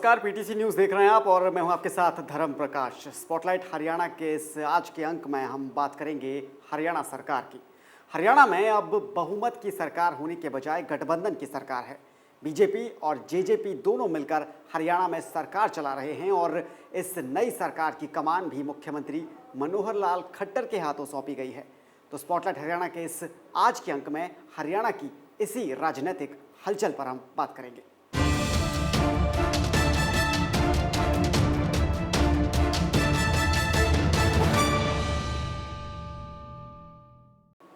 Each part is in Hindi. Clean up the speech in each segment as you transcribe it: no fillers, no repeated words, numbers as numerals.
नमस्कार, पीटीसी न्यूज़ देख रहे हैं आप और मैं हूं आपके साथ धर्म प्रकाश। स्पॉटलाइट हरियाणा के इस आज के अंक में हम बात करेंगे हरियाणा सरकार की। हरियाणा में अब बहुमत की सरकार होने के बजाय गठबंधन की सरकार है। बीजेपी और जेजेपी दोनों मिलकर हरियाणा में सरकार चला रहे हैं और इस नई सरकार की कमान भी मुख्यमंत्री मनोहर लाल खट्टर के हाथों सौंपी गई है। तो स्पॉटलाइट हरियाणा के इस आज के अंक में हरियाणा की इसी राजनीतिक हलचल पर हम बात करेंगे।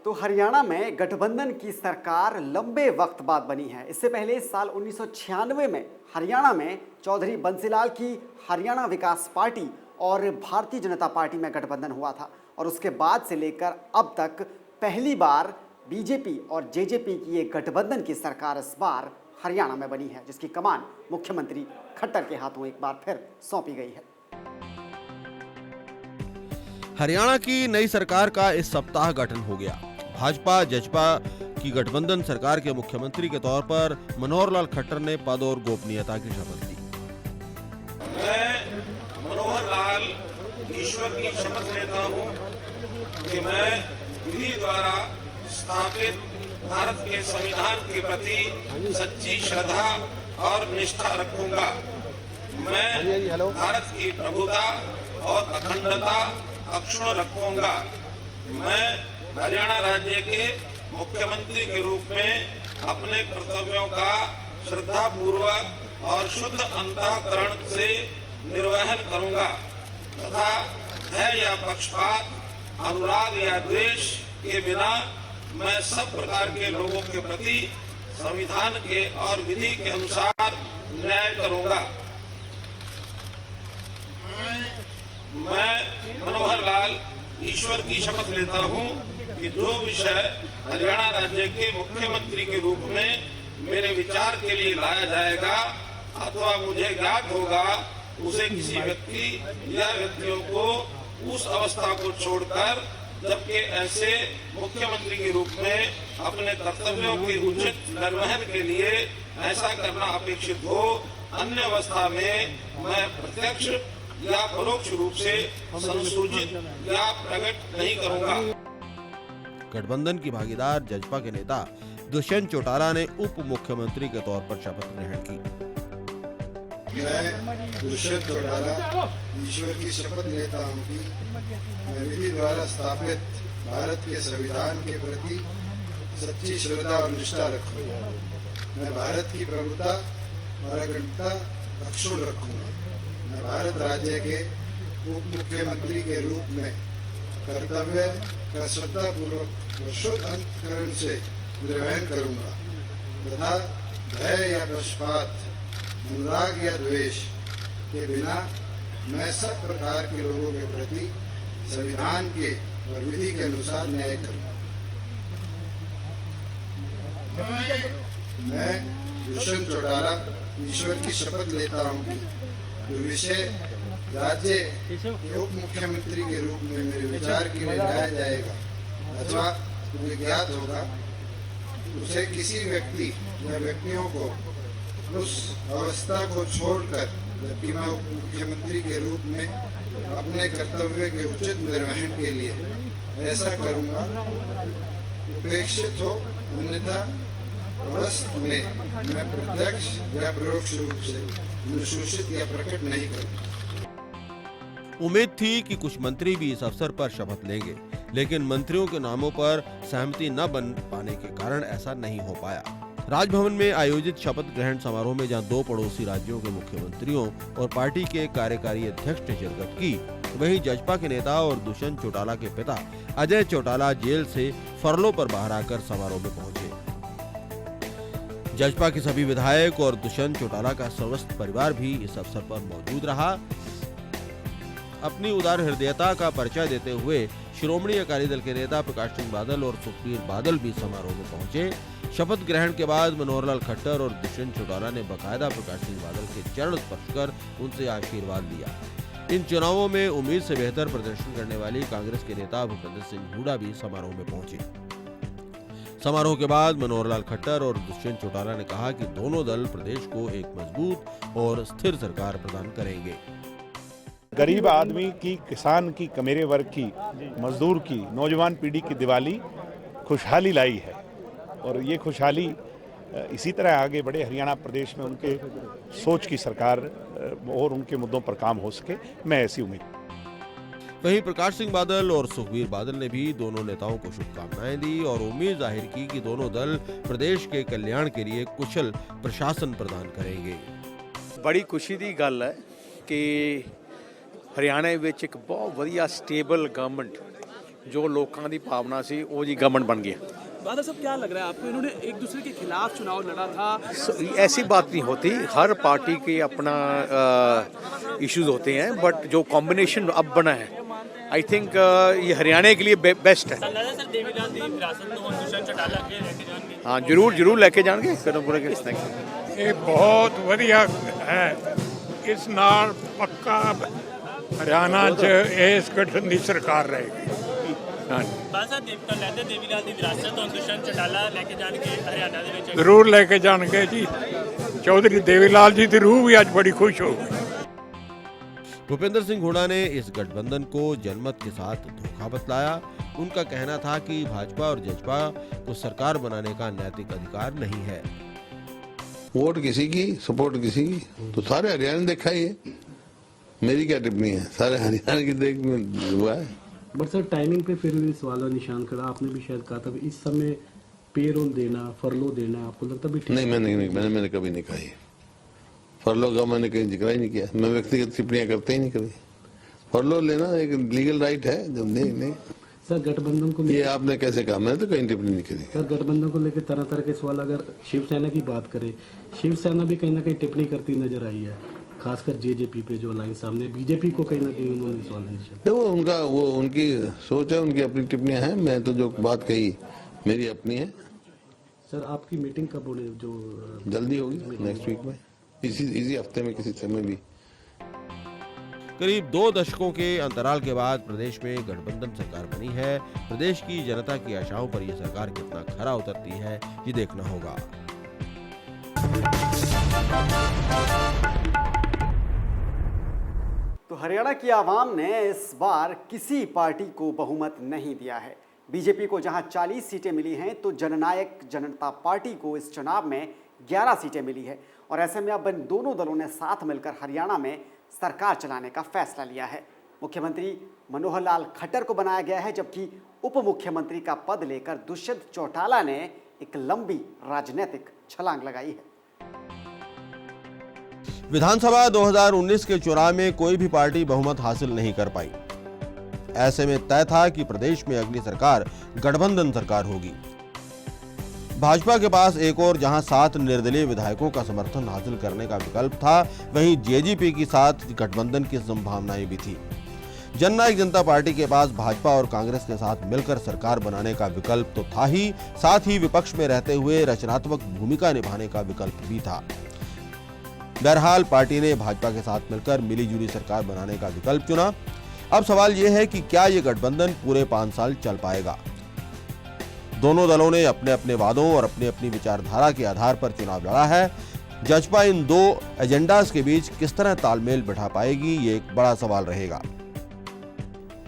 तो हरियाणा में गठबंधन की सरकार लंबे वक्त बाद बनी है। इससे पहले साल 1996 में हरियाणा में चौधरी बंसीलाल की हरियाणा विकास पार्टी और भारतीय जनता पार्टी में गठबंधन हुआ था और उसके बाद से लेकर अब तक पहली बार बीजेपी और जेजेपी की एक गठबंधन की सरकार इस बार हरियाणा में बनी है, जिसकी कमान मुख्यमंत्री खट्टर के हाथों एक बार फिर सौंपी गई है। हरियाणा की नई सरकार का इस सप्ताह गठन हो गया। भाजपा जजपा की गठबंधन सरकार के मुख्यमंत्री के तौर पर मनोहर लाल खट्टर ने पद और गोपनीयता की शपथ ली। मैं मनोहर लाल ईश्वर की शपथ लेता हूं कि मैं विधि द्वारा स्थापित भारत के संविधान के प्रति सच्ची श्रद्धा और निष्ठा रखूंगा। मैं भारत की प्रभुता और अखंडता अक्षुण्ण रखूंगा। मैं हरियाणा राज्य के मुख्यमंत्री के रूप में अपने कर्तव्यों का श्रद्धापूर्वक और शुद्ध अंतःकरण से निर्वहन करूंगा तथा भय या पक्षपात, अनुराग या द्वेष के बिना मैं सब प्रकार के लोगों के प्रति संविधान के और विधि के अनुसार न्याय करूंगा। मैं मनोहर लाल ईश्वर की शपथ लेता हूं कि जो विषय हरियाणा राज्य के मुख्यमंत्री के रूप में मेरे विचार के लिए लाया जाएगा अथवा मुझे ज्ञात होगा, उसे किसी व्यक्ति या व्यक्तियों को उस अवस्था को छोड़कर, जबकि ऐसे मुख्यमंत्री के रूप में अपने कर्तव्यों के उचित निर्वहन के लिए ऐसा करना अपेक्षित हो, अन्य अवस्था में मैं प्रत्यक्ष या परोक्ष रूप से संसूचित या प्रकट नहीं करूंगा। गठबंधन की भागीदार जजपा के नेता दुष्यंत चौटाला ने उप मुख्यमंत्री के तौर पर शपथ ग्रहण की। मैं दुष्यंत चौटाला ईश्वर की शपथ लेता हूं कि मैं विधि द्वारा स्थापित भारत के संविधान के प्रति सच्ची श्रद्धा और निष्ठा रखूंगा। मैं भारत की प्रभुता और अखंडता अक्षुण्ण रखूंगा। मैं भारत राज्य के उप मुख्यमंत्री के रूप में कर्तव्य का श्रद्धापूर्वक और शुद्ध अंतःकरण से निर्वहन करूंगा तथा भय या पक्षपात, अनुराग या द्वेष के बिना मैं सब प्रकार के लोगों के प्रति संविधान के और विधि के अनुसार न्याय करूंगा। मैं दुष्यंत चौटाला ईश्वर की शपथ लेता हूं कि जो विषय राज्य के उप मुख्यमंत्री के रूप में मेरे विचार के लिए लाया जाएगा अथवा मुझे ज्ञात होगा, उसे किसी व्यक्ति या व्यक्तियों को उस अवस्था को छोड़कर, जबकि मैं उप मुख्यमंत्री के रूप में अपने कर्तव्य के उचित निर्वहन के लिए ऐसा करूंगा, उपेक्षित हो, अन्यथा अवस्था में मैं प्रत्यक्ष या परोक्ष रूप से अनुसूचित या प्रकट नहीं करूंगा। उम्मीद थी कि कुछ मंत्री भी इस अवसर पर शपथ लेंगे, लेकिन मंत्रियों के नामों पर सहमति न बन पाने के कारण ऐसा नहीं हो पाया। राजभवन में आयोजित शपथ ग्रहण समारोह में जहां दो पड़ोसी राज्यों के मुख्यमंत्रियों और पार्टी के कार्यकारी अध्यक्ष ने शिरकत की, वहीं जजपा के नेता और दुष्यंत चौटाला के पिता अजय चौटाला जेल से फरलो पर बाहर आकर समारोह में पहुंचे। जजपा के सभी विधायक और दुष्यंत चौटाला का समस्त परिवार भी इस अवसर पर मौजूद रहा। अपनी उदार हृदयता का परिचय देते हुए श्रोमणी अकाली दल के नेता प्रकाश सिंह बादल और सुखबीर बादल भी समारोह में पहुंचे। शपथ ग्रहण के बाद मनोहर लाल खट्टर और दुष्यंत चौटाला ने बकायदा प्रकाश सिंह बादल के चरण स्पर्श कर उनसे आशीर्वाद लिया। इन चुनावों में उम्मीद से बेहतर प्रदर्शन करने वाली कांग्रेस के नेता भूपेंद्र सिंह हुड्डा भी समारोह में पहुंचे। समारोह के बाद मनोहर लाल खट्टर और दुष्यंत चौटाला ने कहा कि दोनों दल प्रदेश को एक मजबूत और स्थिर सरकार प्रदान करेंगे। गरीब आदमी की, किसान की, कमेरे वर्ग की, मजदूर की, नौजवान पीढ़ी की दिवाली खुशहाली लाई है और ये खुशहाली इसी तरह आगे बढ़े। हरियाणा प्रदेश में उनके सोच की सरकार और उनके मुद्दों पर काम हो सके, मैं ऐसी उम्मीद। वहीं प्रकाश सिंह बादल और सुखबीर बादल ने भी दोनों नेताओं को शुभकामनाएं दी और उम्मीद जाहिर की कि दोनों दल प्रदेश के कल्याण के लिए कुशल प्रशासन प्रदान करेंगे। बड़ी खुशी की गल है कि हरियाणा ਵਿੱਚ एक बहुत वधिया स्टेबल गवर्नमेंट जो लोगों की भावना सी वो जी गवर्नमेंट बन गया। बादल साहब क्या लग रहा है आपको, इन्होंने एक दूसरे के खिलाफ चुनाव लड़ा था? ऐसी बात नहीं होती, हर पार्टी के अपना इश्यूज होते हैं, बट जो कॉम्बिनेशन अब बना है आई थिंक ये हरियाणा के लिए बेस्ट है। हाँ जरूर लेके जाएंगे। ये बहुत वधिया है, इस नाल पक्का हरियाणा च इस गठन की सरकार रहेगी। जरूर लेके जाएंगे जी। चौधरी देवीलाल जी की रूह भी आज बड़ी खुश हो गई। भूपेंद्र सिंह हुड्डा ने इस गठबंधन को जनमत के साथ धोखा बतलाया। उनका कहना था कि भाजपा और जजपा को सरकार बनाने का नैतिक अधिकार नहीं है। वोट किसी की, सपोर्ट किसी की, तो सारे हरियाणा ने देखा ही है। मेरी क्या टिप्पणी है, सारे हरियाणा की देख हुआ है। बट सर टाइमिंग पे फिर भी सवाल और निशान खड़ा। आपने भी शायद कहा था इस समय पेरोल देना, फरलो देना, आपको लगता भी ठीक? नहीं, मैंने कभी नहीं कहा। फरलो का मैंने कहीं जिक्र ही नहीं किया। मैं व्यक्तिगत टिप्पणियां करते ही नहीं कभी। फरलो लेना एक लीगल राइट है, जब नहीं। सर गठबंधन को ये आपने कैसे कहा? मैंने तो कहीं टिप्पणी नहीं करी। सर गठबंधन को लेकर तरह तरह के सवाल, अगर शिवसेना की बात करें, शिवसेना भी कहीं ना कहीं टिप्पणी करती नजर आई है, खासकर जेजेपी पे जो लाइन सामने, बीजेपी को कहीं ना कहीं उन्होंने सवाल नहीं। वो उनकी सोच है, उनकी अपनी टिप्पणियां हैं। मैं तो जो बात कही मेरी अपनी है। सर आपकी मीटिंग कब होने? जो जल्दी होगी, नेक्स्ट वीक में, इसी हफ्ते में किसी समय भी। करीब 2 दशकों के अंतराल के बाद प्रदेश में गठबंधन सरकार बनी है। प्रदेश की जनता की आशाओं पर यह सरकार कितना खरा उतरती है, ये देखना होगा। तो हरियाणा की आवाम ने इस बार किसी पार्टी को बहुमत नहीं दिया है। बीजेपी को जहां 40 सीटें मिली हैं तो जननायक जनता पार्टी को इस चुनाव में 11 सीटें मिली है और ऐसे में अब इन दोनों दलों ने साथ मिलकर हरियाणा में सरकार चलाने का फैसला लिया है। मुख्यमंत्री मनोहर लाल खट्टर को बनाया गया है, जबकि उप मुख्यमंत्री का पद लेकर दुष्यंत चौटाला ने एक लंबी राजनीतिक छलांग लगाई है। विधानसभा 2019 के चुनाव में कोई भी पार्टी बहुमत हासिल नहीं कर पाई। ऐसे में तय था कि प्रदेश में अगली सरकार गठबंधन सरकार होगी। भाजपा के पास एक और जहां 7 निर्दलीय विधायकों का समर्थन हासिल करने का विकल्प था, वहीं जेजेपी के साथ गठबंधन की संभावनाएं भी थी। जननायक जनता पार्टी के पास भाजपा और कांग्रेस के साथ मिलकर सरकार बनाने का विकल्प तो था ही, साथ ही विपक्ष में रहते हुए रचनात्मक भूमिका निभाने का विकल्प भी था। बहरहाल पार्टी ने भाजपा के साथ मिलकर मिलीजुली सरकार बनाने का विकल्प चुना। अब सवाल यह है कि क्या ये गठबंधन पूरे 5 साल चल पाएगा। दोनों दलों ने अपने अपने वादों और अपनी अपनी विचारधारा के आधार पर चुनाव लड़ा है। जजपा इन 2 एजेंडाज के बीच किस तरह तालमेल बिठा पाएगी, ये एक बड़ा सवाल रहेगा।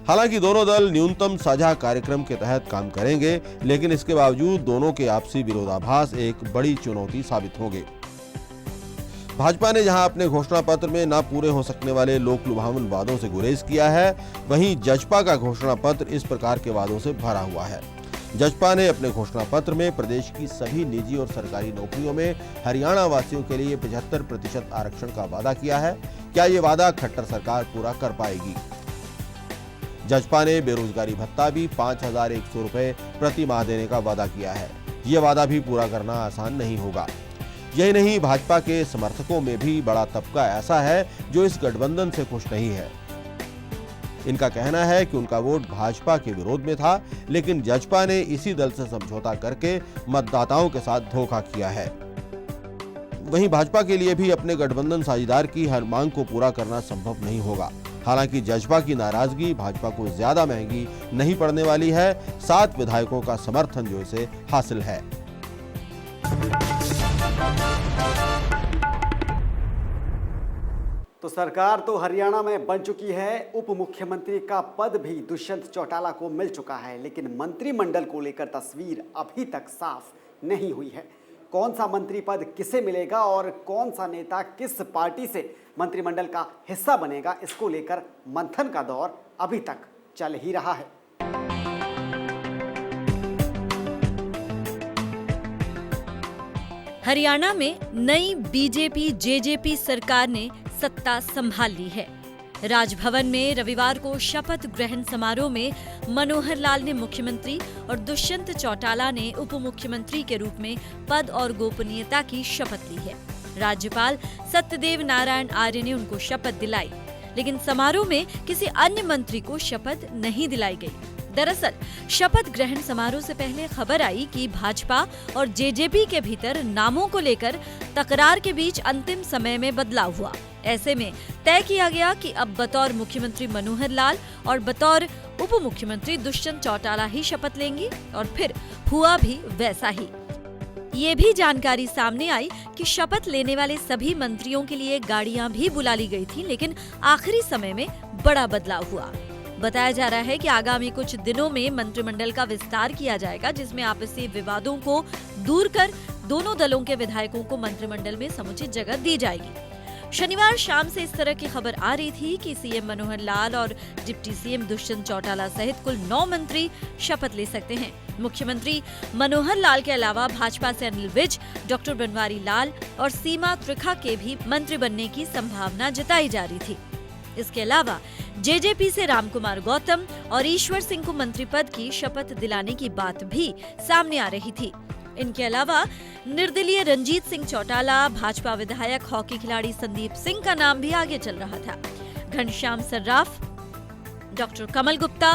हालांकि दोनों दल न्यूनतम साझा कार्यक्रम के तहत काम करेंगे, लेकिन इसके बावजूद दोनों के आपसी विरोधाभास एक बड़ी चुनौती साबित होंगे। भाजपा ने जहां अपने घोषणा पत्र में न पूरे हो सकने वाले लोक लुभावन वादों से गुरेज किया है, वहीं जजपा का घोषणा पत्र इस प्रकार के वादों से भरा हुआ है। जजपा ने अपने घोषणा पत्र में प्रदेश की सभी निजी और सरकारी नौकरियों में हरियाणा वासियों के लिए 75% आरक्षण का वादा किया है। क्या ये वादा खट्टर सरकार पूरा कर पाएगी? जजपा ने बेरोजगारी भत्ता भी 5,100 रुपए प्रति माह देने का वादा किया है। ये वादा भी पूरा करना आसान नहीं होगा। यही नहीं, भाजपा के समर्थकों में भी बड़ा तबका ऐसा है जो इस गठबंधन से खुश नहीं है। इनका कहना है कि उनका वोट भाजपा के विरोध में था, लेकिन जजपा ने इसी दल से समझौता करके मतदाताओं के साथ धोखा किया है। वहीं भाजपा के लिए भी अपने गठबंधन साझेदार की हर मांग को पूरा करना संभव नहीं होगा। हालांकि जजपा की नाराजगी भाजपा को ज्यादा महंगी नहीं पड़ने वाली है। 7 विधायकों का समर्थन जो इसे हासिल है। तो सरकार तो हरियाणा में बन चुकी है, उप मुख्यमंत्री का पद भी दुष्यंत चौटाला को मिल चुका है, लेकिन मंत्रिमंडल को लेकर तस्वीर अभी तक साफ नहीं हुई है। कौन सा मंत्री पद किसे मिलेगा और कौन सा नेता किस पार्टी से मंत्रिमंडल का हिस्सा बनेगा, इसको लेकर मंथन का दौर अभी तक चल ही रहा है। हरियाणा में नई बीजेपी जेजेपी सरकार ने सत्ता संभाल ली है। राजभवन में रविवार को शपथ ग्रहण समारोह में मनोहर लाल ने मुख्यमंत्री और दुष्यंत चौटाला ने उप मुख्यमंत्री के रूप में पद और गोपनीयता की शपथ ली है। राज्यपाल सत्यदेव नारायण आर्य ने उनको शपथ दिलाई, लेकिन समारोह में किसी अन्य मंत्री को शपथ नहीं दिलाई गई। दरअसल शपथ ग्रहण समारोह से पहले खबर आई कि भाजपा और जेजेपी के भीतर नामों को लेकर तकरार के बीच अंतिम समय में बदलाव हुआ। ऐसे में तय किया गया कि अब बतौर मुख्यमंत्री मनोहर लाल और बतौर उप मुख्यमंत्री दुष्यंत चौटाला ही शपथ लेंगी, और फिर हुआ भी वैसा ही। ये भी जानकारी सामने आई कि शपथ लेने वाले सभी मंत्रियों के लिए गाड़ियां भी बुला ली गई थी, लेकिन आखिरी समय में बड़ा बदलाव हुआ। बताया जा रहा है कि आगामी कुछ दिनों में मंत्रिमंडल का विस्तार किया जाएगा, जिसमें आपसी विवादों को दूर कर दोनों दलों के विधायकों को मंत्रिमंडल में समुचित जगह दी जाएगी। शनिवार शाम से इस तरह की खबर आ रही थी कि सीएम मनोहर लाल और डिप्टी सीएम दुष्यंत चौटाला सहित कुल 9 मंत्री शपथ ले सकते हैं। मुख्यमंत्री मनोहर लाल के अलावा भाजपा से अनिल विज, डॉक्टर बनवारी लाल और सीमा त्रिखा के भी मंत्री बनने की संभावना जताई जा रही थी। इसके अलावा जेजेपी से रामकुमार गौतम और ईश्वर सिंह को मंत्री पद की शपथ दिलाने की बात भी सामने आ रही थी। इनके अलावा निर्दलीय रंजीत सिंह चौटाला, भाजपा विधायक हॉकी खिलाड़ी संदीप सिंह का नाम भी आगे चल रहा था। घनश्याम सर्राफ, डॉक्टर कमल गुप्ता,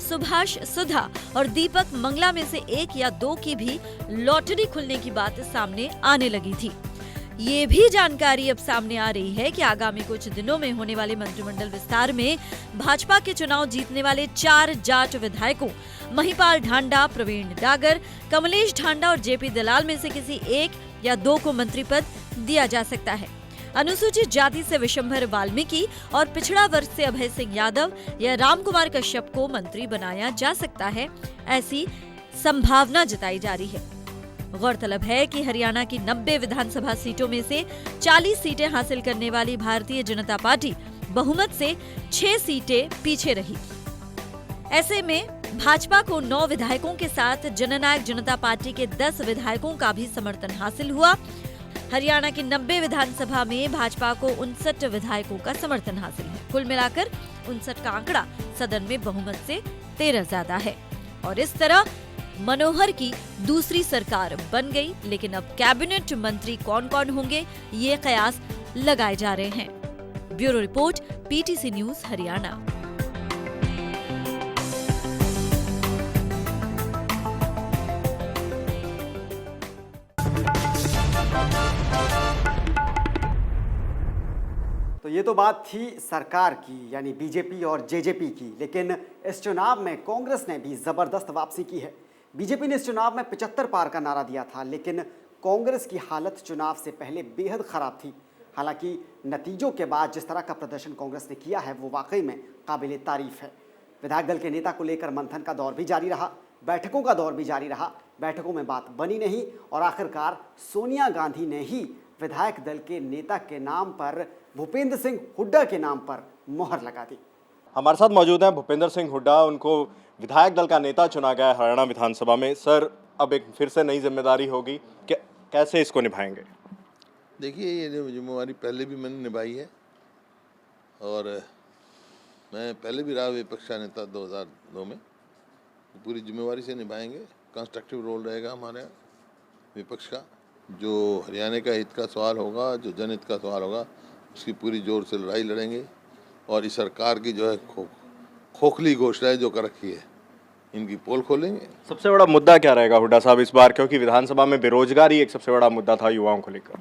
सुभाष सुधा और दीपक मंगला में से 1 या 2 की भी लॉटरी खुलने की बात सामने आने लगी थी। ये भी जानकारी अब सामने आ रही है कि आगामी कुछ दिनों में होने वाले मंत्रिमंडल विस्तार में भाजपा के चुनाव जीतने वाले 4 जाट विधायकों महिपाल ढांडा, प्रवीण डागर, कमलेश ढांडा और जेपी दलाल में से किसी 1 या 2 को मंत्री पद दिया जा सकता है। अनुसूचित जाति से विशंभर वाल्मीकि और पिछड़ा वर्ग से अभय सिंह यादव या रामकुमार कश्यप को मंत्री बनाया जा सकता है, ऐसी संभावना जताई जा रही है। गौरतलब है कि हरियाणा की 90 विधानसभा सीटों में से 40 सीटें हासिल करने वाली भारतीय जनता पार्टी बहुमत से 6 सीटें पीछे रही। ऐसे में भाजपा को 9 विधायकों के साथ जननायक जनता पार्टी के 10 विधायकों का भी समर्थन हासिल हुआ। हरियाणा की 90 विधानसभा में भाजपा को 59 विधायकों का समर्थन हासिल है। कुल मिलाकर 59 का आंकड़ा सदन में बहुमत से 13 ज्यादा है। और इस तरह मनोहर की दूसरी सरकार बन गई, लेकिन अब कैबिनेट मंत्री कौन-कौन होंगे, ये कयास लगाए जा रहे हैं। Bureau report, PTC news, Haryana. तो ये तो बात थी सरकार की, यानी बीजेपी और जेजेपी की, लेकिन इस चुनाव में कांग्रेस ने भी जबरदस्त वापसी की है। बीजेपी ने इस चुनाव में 75 पार का नारा दिया था, लेकिन कांग्रेस की हालत चुनाव से पहले बेहद खराब थी। हालांकि नतीजों के बाद जिस तरह का प्रदर्शन कांग्रेस ने किया है वो वाकई में काबिले तारीफ है। विधायक दल के नेता को लेकर मंथन का दौर भी जारी रहा, बैठकों का दौर भी जारी रहा। बैठकों में बात बनी नहीं और आखिरकार सोनिया गांधी ने ही विधायक दल के नेता के नाम पर भूपेंद्र सिंह हुड्डा के नाम पर मोहर लगा दी। हमारे साथ मौजूद हैं भूपेंद्र सिंह हुड्डा, उनको विधायक दल का नेता चुना गया है हरियाणा विधानसभा में। सर, अब एक फिर से नई जिम्मेदारी होगी, कैसे इसको निभाएंगे? देखिए, ये जिम्मेवारी पहले भी मैंने निभाई है और मैं पहले भी रहा विपक्ष का नेता 2002 में। पूरी जिम्मेवारी से निभाएंगे। कंस्ट्रक्टिव रोल रहेगा हमारे विपक्ष का। जो हरियाणा का हित का सवाल होगा, जो जनहित का सवाल होगा, उसकी पूरी जोर से लड़ाई लड़ेंगे। और इस सरकार की जो है खोखली घोषणाएं जो कर रखी है, इनकी पोल खोलेंगे। सबसे बड़ा मुद्दा क्या रहेगा हुड्डा साहब इस बार, क्योंकि विधानसभा में बेरोजगारी एक सबसे बड़ा मुद्दा था युवाओं को लेकर?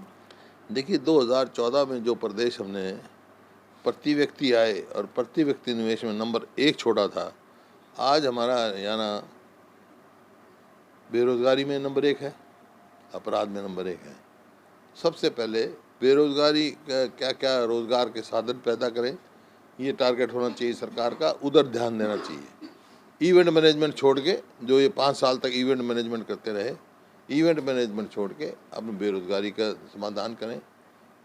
देखिए, 2014 में जो प्रदेश हमने प्रति व्यक्ति आय और प्रति व्यक्ति निवेश में नंबर 1 छोड़ा था, आज हमारा हरियाणा बेरोजगारी में नंबर 1 है, अपराध में नंबर 1 है। सबसे पहले बेरोजगारी क्या क्या रोजगार के साधन पैदा करें, ये टारगेट होना चाहिए सरकार का, उधर ध्यान देना चाहिए। इवेंट मैनेजमेंट छोड़ के, जो ये 5 साल तक इवेंट मैनेजमेंट करते रहे, इवेंट मैनेजमेंट छोड़ के अपनी बेरोजगारी का समाधान करें।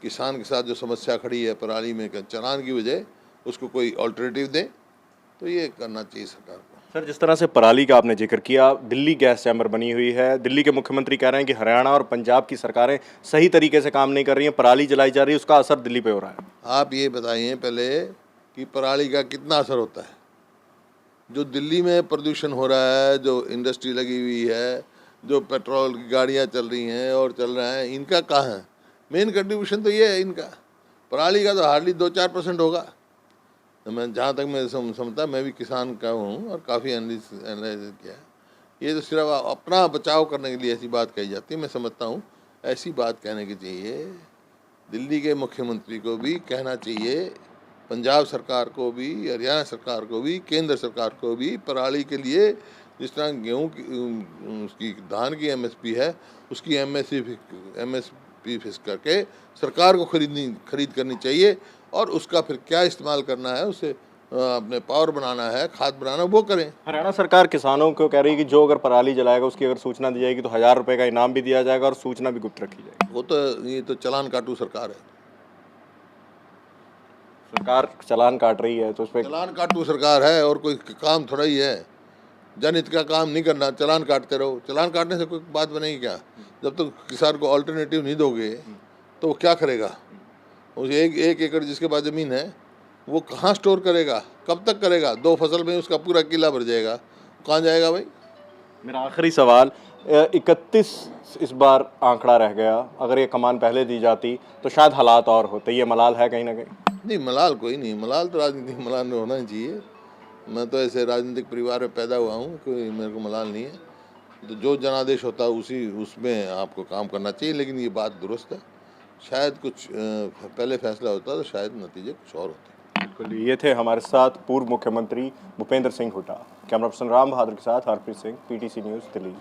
किसान के साथ जो समस्या खड़ी है पराली में चालान की वजह, उसको कोई ऑल्टरनेटिव दें, तो ये करना चाहिए सरकार को। सर, जिस तरह से पराली का आपने जिक्र किया, दिल्ली गैस चैम्बर बनी हुई है, दिल्ली के मुख्यमंत्री कह रहे हैं कि हरियाणा और पंजाब की सरकारें सही तरीके से काम नहीं कर रही हैं, पराली जलाई जा रही है, उसका असर दिल्ली पे हो रहा है। आप ये बताइए पहले कि पराली का कितना असर होता है। जो दिल्ली में प्रदूषण हो रहा है, जो इंडस्ट्री लगी हुई है, जो पेट्रोल की गाड़ियाँ चल रही हैं और चल रहा है, इनका कहाँ है? मेन कंट्रीब्यूशन तो ये है इनका। पराली का तो हार्डली 2-4% होगा। तो मैं जहाँ तक मैं समझता, मैं भी किसान का हूँ और काफ़ी एनालिसिस किया है। ये तो सिर्फ अपना बचाव करने के लिए ऐसी बात कही जाती है। मैं समझता हूँ ऐसी बात कहने की चाहिए, दिल्ली के मुख्यमंत्री को भी कहना चाहिए, पंजाब सरकार को भी, हरियाणा सरकार को भी, केंद्र सरकार को भी, पराली के लिए जिस तरह गेहूँ की उसकी धान की MSP है, उसकी MSP फिक्स करके सरकार को खरीद करनी चाहिए, और उसका फिर क्या इस्तेमाल करना है, उसे अपने पावर बनाना है, खाद बनाना, वो करें। हरियाणा सरकार किसानों को कह रही है कि जो अगर पराली जलाएगा उसकी अगर सूचना दी जाएगी तो 1000 रुपये का इनाम भी दिया जाएगा और सूचना भी गुप्त रखी जाएगी। वो तो ये तो चालान काटू सरकार है। सरकार चालान काट रही है तो उस पर चालान काटू सरकार है, और कोई काम थोड़ा ही है। जनहित का काम नहीं करना, चालान काटते रहो। चालान काटने से कोई बात बनेगी क्या? जब तक तो किसान को ऑल्टरनेटिव नहीं दोगे तो वो क्या करेगा? उस एक एकड़ जिसके पास ज़मीन है, वो कहाँ स्टोर करेगा, कब तक करेगा? 2 फसल में उसका पूरा किला भर जाएगा, कहाँ जाएगा भाई? मेरा आखिरी सवाल, 31 इस बार आंकड़ा रह गया, अगर ये कमान पहले दी जाती तो शायद हालात और होते। ये मलाल है कहीं ना कहीं? नहीं, मलाल कोई नहीं, मलाल तो राजनीतिक मलाल में होना ही चाहिए। मैं तो ऐसे राजनीतिक परिवार में पैदा हुआ हूँ, कोई मेरे को मलाल नहीं है। तो जो जनादेश होता है उसमें आपको काम करना चाहिए। लेकिन ये बात दुरुस्त है, शायद कुछ पहले फैसला होता तो शायद नतीजे कुछ और होते। बिल्कुल, ये थे हमारे साथ पूर्व मुख्यमंत्री भूपेंद्र सिंह हुड्डा। कैमरा पर्सन राम बहादुर के साथ हरप्रीत सिंह, PTC न्यूज़, दिल्ली।